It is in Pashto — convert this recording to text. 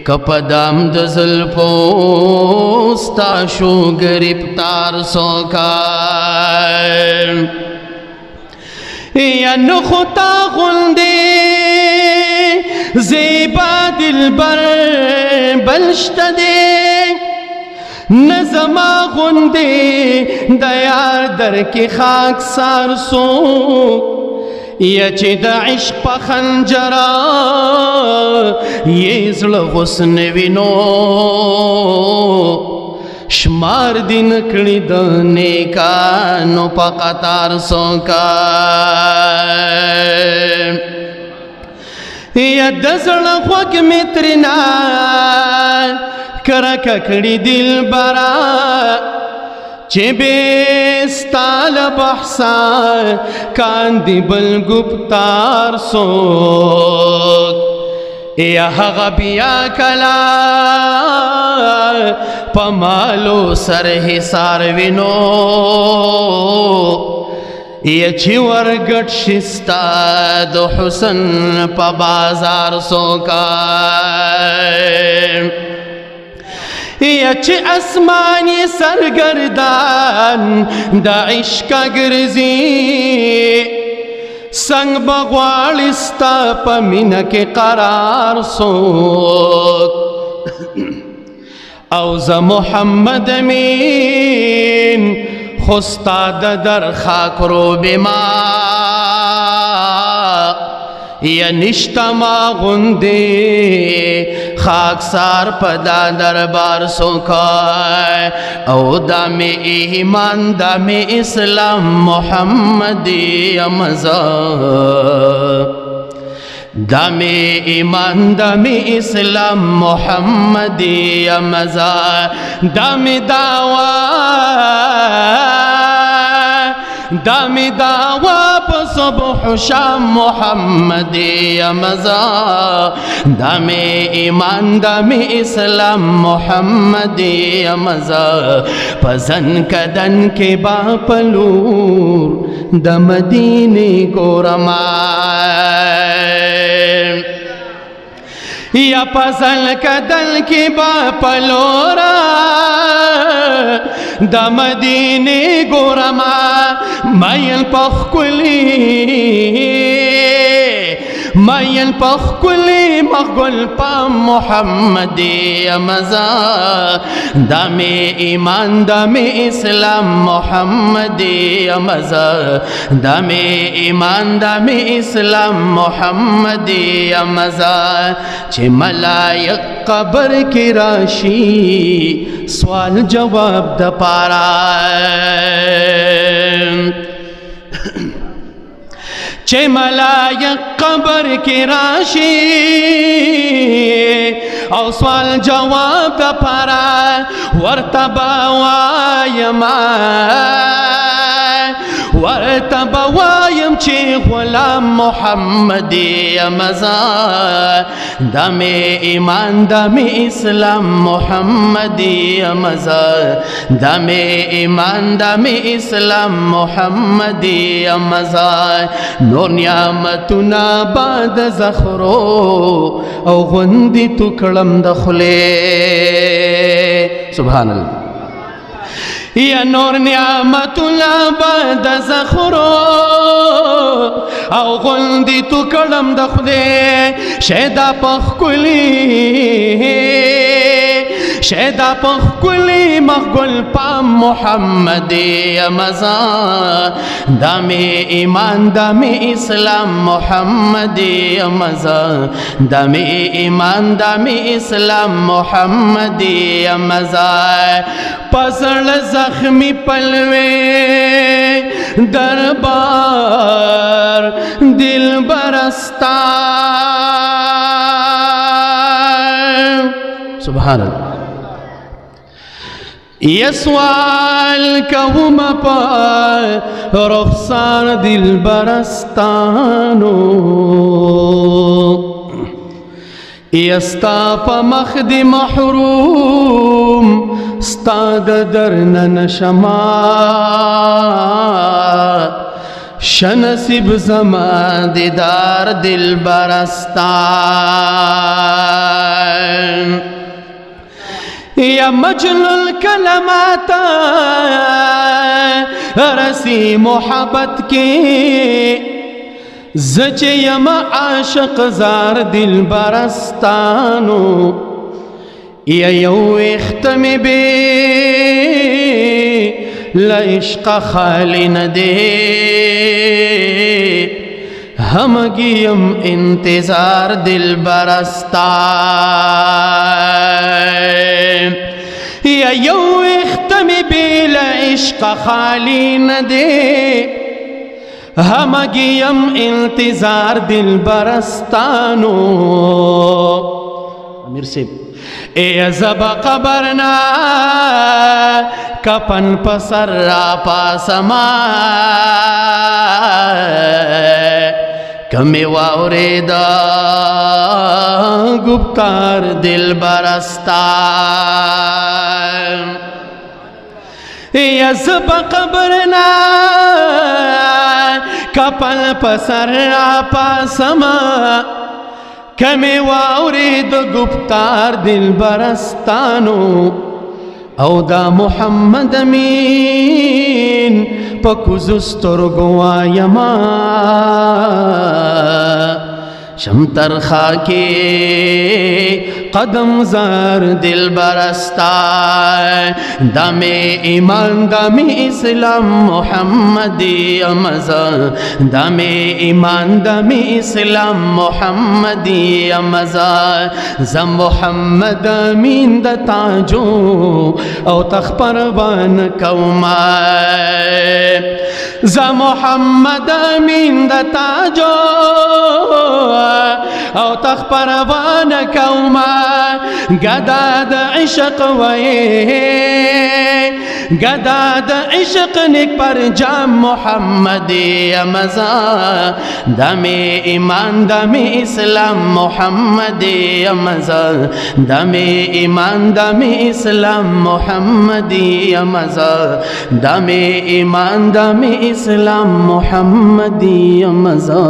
کپدام د زلفو ستا شو گرفتار سوکار یا نخوتا غندے زیبا دلبر بلشت دے نظما غندے دیار در کی خاک سار سو یا چی دا عشق پا خنجرا یہ زل غسن وینو شمار دین کڑی دنے کا نو پا قطار سوکا یا دزل خوک مترنا کرکا کڑی دل برا چه بیستال بحثا کاندی بل گفتار سوک یا غبیا کلا پمالو سر حسار وینو یا چی ورگٹ شستا دو حسن پا بازار سوکا یا چی اسمانی سرگردان دا عشق گرزی سنگ بغوالستا پا منک قرار سوک اوزا محمد امین خستا در خاک رو بما یا نشتا ما غندے خاک سار پدا دربار سوکا او دام ایمان دام اسلام محمدی امزا دام ایمان دام اسلام محمدی امزا دام دعوی دام دعوی پا صبح شام محمدی امزا دام ایمان دام اسلام محمدی امزا پزن کدن کے باپلور دا مدینی گورمان یا پزن کدن کے باپلورا دا مدینی گورما مایل پخ کلی مایل پخ کلی مغل پا محمدی امزا دام ایمان دام اسلام محمدی امزا دام ایمان دام اسلام محمدی امزا چه ملائک قبر کی راشی سوال جواب دا پارا چه ملائک قبر کی راشی او سوال جواب دا پارا ورتبا وایما ورتبا وایم چه غلام محمدی امزا دام ایمان دام اسلام محمدی امزا دام ایمان دام اسلام محمدی امزا نور نعمتنا بعد زخرو او غندی تکڑم دخلے سبحان اللہ یا نور نعمت اللہ بعد زخرو او غندی تو کڑم دخلے شیدہ پخ کلی شیدہ پخ کلی مغل پام محمدی امزا دام ایمان دام اسلام محمدی امزا دام ایمان دام اسلام محمدی امزا پسل زخمی پلوے دربار دل برستا سبحان اللہ یہ سوال کہم پا رخسار دل برستانو یستا پا مخد محروم ستا دا درن نشما شنصیب زما دیدار دل برستان یا مجل الکلمات رسی محبت کے زچ یم عاشق زار دل برستانو یا یو اختم بی لعشق خالی ندے ہمگیم انتظار دل برستان یا یو اختم بی لعشق خالی ندے ہمگیم انتظار دل برستانو امیر صاحب اے عذاب قبرنا کپن پسر را پاسما کمی واوریدا گفتار دل برستان اے عذاب قبرنا کپن پسر را پاسما کمی واورید گفتار دل برستانو او دا محمد امین پکوز سترگو آیما شمتر خاکی قدم زار دل برستان دامی ایمان دامی اسلام محمدی امزا دامی ایمان دامی اسلام محمدی امزا ز محمد امین د تاجو او تخپروان کوما ز محمد امین د تاجو او تخپروان کوما گدا د عشق وی گدا د عشق نک پر جام محمدی امزا دمی ایمان دمی اسلام محمدی امزا دمی ایمان دمی اسلام محمدی امزا دمی ایمان دمی اسلام محمدی امزا